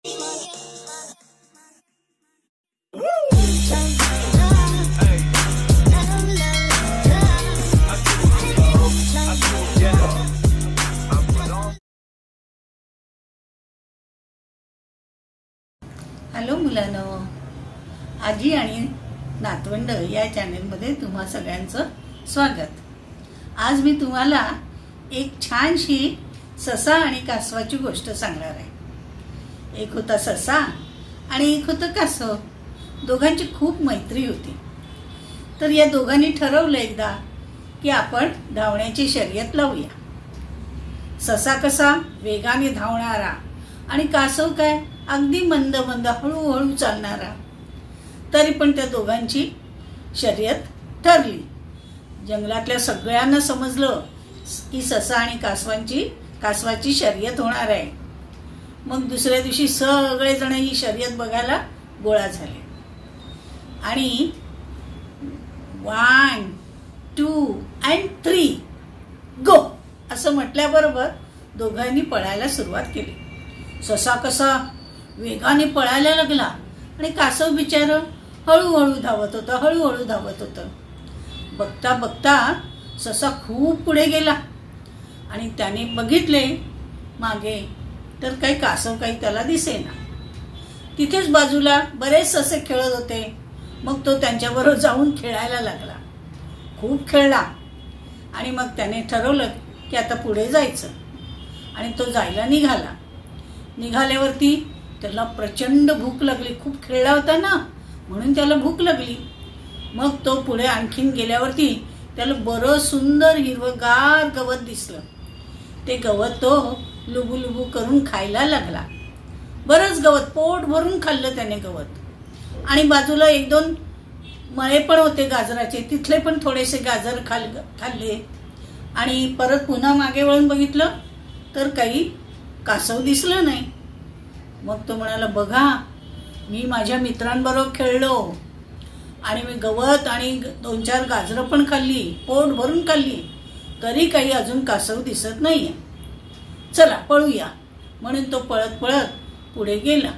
Hello मुलांनो, आजी आणि नातवंड या चॅनलमध्ये तुम्हा सगळ्यांचं स्वागत। आज मी तुम्हाला एक छानशी ससा आणि कासवाची गोष्ट सांगणार आहे। एक होता ससा आणि एक होतं कासव। दोघांची खूप मैत्री होती। तर या दोघांनी ठरवलं एकदा की आपण धावण्याची शर्यत लावूया। ससा कसा वेगाने धावणारा आणि कासव काय अगदी मंद मंद हळूहळू चालणारा। तरी पण त्या दोघांची शर्यत ठरली। जंगलातल्या सगळ्यांना समजलं की ससा आणि कासवाची शर्यत होणार आहे। मग दुसऱ्या दिवशी सगळे जण ही शर्यत बघायला गोळा झाले आणि 1 2 and 3 गो असं म्हटल्याबरोबर दोघांनी पळायला सुरुवात केली। ससा कसा वेगाने पळायला लागला आणि कासव बिचारा हळूहळू धावत होतं। बघता बघता ससा खूप पुढे गेला आणि त्याने बघितले मागे तर काही कासव काही त्याला दिसेना। तिथेच बाजूला बरेच ससे खेळत होते। मग तो त्यांच्याबरोबर जाऊन खेळायला लागला। खूप खेळला आणि मग त्याने ठरवलं की आता पुढे जायचं आणि तो जायला निघाल्यावरती त्याला प्रचंड भूक लागली। खूप खेळला होता ना, म्हणून त्याला भूक लागली। मग तो पुढे आणखीन गेल्यावरती त्याला बरं सुंदर हिरवगार गवत दिसलं। ते गवत तो लुबुलुबू करून खायला लागला। बरंच गवत पोट भरून खाल्लं त्याने गवत। आणि बाजूला 1-2 मळे पण होते गाजराचे, तिथले पण थोडेसे गाजर खाल्ले आणि परत पुन्हा मागे वळून बघितलं तर काही कासव दिसलं नाही। मग तो म्हणाला, बघा मी माझ्या मित्रांबरोबर खेळलो आणि मी गवत आणि 2-4 गाजरं पण खाल्ली, पोट भरून खाल्ली, तरी काही अजून कासव दिसत नाहीये। चला पळूया म्हणून तो पळत पळत पुढे गेला।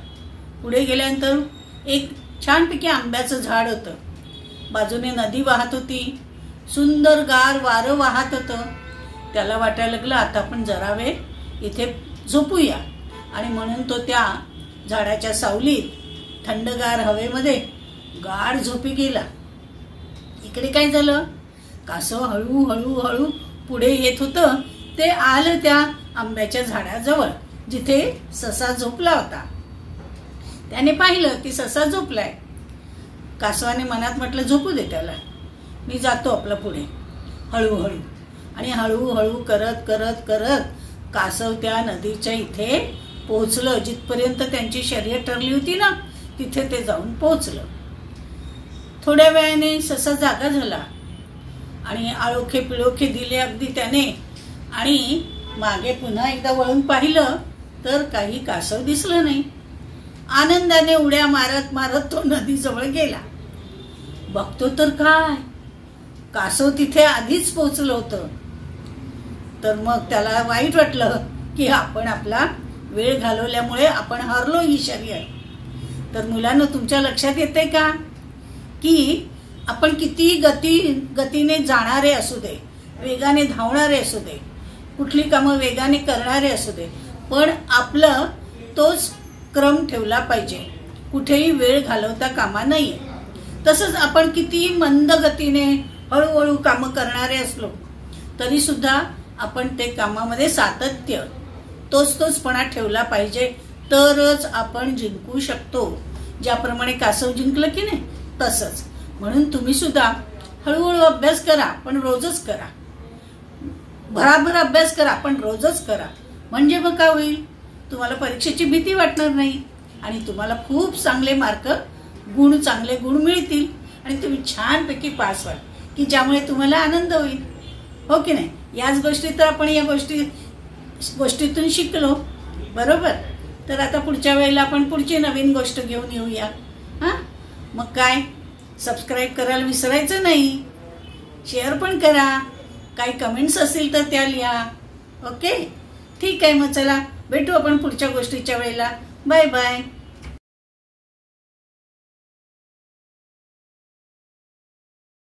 पुढे गेल्यानंतर एक छानपैकी आंब्याचं झाड होतं। बाजूने नदी वाहत होती, सुंदर गार वारं वाहत होतं। त्याला वाटायला लागलं आता आपण जरा वेळ इथे झोपूया आणि म्हणून तो त्या झाडाच्या सावलीत थंडगार हवेमध्ये गाढ झोपी गेला। इकडे काय झालं, कासव हळू पुढे येत होतं। ते आलं त्या आंब्याच्या झाडाजवळ जिथे ससा झोपला होता। त्याने पाहिलं की ससा झोपलाय। कासवाने मनात म्हटलं झोपू दे त्याला, मी जातो आपला पुढे हळूहळू। आणि हळूहळू करत कासव त्या नदीच्या इथे पोहोचलं। जिथपर्यंत त्यांची शर्यत ठरली होती ना, तिथे ते जाऊन पोहोचलं। थोड्या वेळाने ससा जागा झाला आणि आळोखे पिळोखे दिले अगदी त्याने आणि मागे पुन्हा एकदा वळून पाहिलं तर काही कासव दिसलं नाही। आनंदाने उड्या मारत तो नदीजवळ गेला। बघतो तर काय, कासव तिथे आधीच पोहोचलं होतं। तर मग त्याला वाईट वाटलं की आपण आपला वेळ घालवल्यामुळे आपण हरलो ही शर्यत। तर मुलांनो, तुमच्या लक्षात येते का की आपण किती गतीने जाणारे असू दे, वेगाने धावणारे असू दे, कुठली कामं वेगाने करणारे असू दे, पण आपलं तोच क्रम ठेवला पाहिजे। कुठेही वेळ घालवता कामा नये। तसंच आपण किती मंद गतीने हळूहळू कामं करणारे असलो तरी सुद्धा आपण ते कामामध्ये सातत्य तोचपणा ठेवला पाहिजे, तरच आपण जिंकू शकतो। ज्याप्रमाणे कासव जिंकलं की नाही तसंच। म्हणून तुम्ही सुद्धा हळूहळू अभ्यास करा, पण रोजच करा। भराभर अभ्यास करा, पण रोजच करा। म्हणजे मग काय होईल, तुम्हाला परीक्षेची भीती वाटणार नाही आणि तुम्हाला खूप चांगले चांगले गुण मिळतील आणि तुम्ही छानपैकी पास व्हाल, की ज्यामुळे तुम्हाला आनंद होईल, हो की नाही। याच गोष्टी तर आपण या गोष्टीतून शिकलो, बरोबर। तर आता पुढच्या वेळेला आपण पुढची नवीन गोष्ट घेऊन येऊया। मग काय, सबस्क्राईब करायला विसरायचं नाही, शेअर पण करा, काही कमेंट्स असतील तर त्या लिहा। ओके, ठीक आहे। मग चला भेटू आपण पुढच्या गोष्टीच्या वेळेला। Bye bye.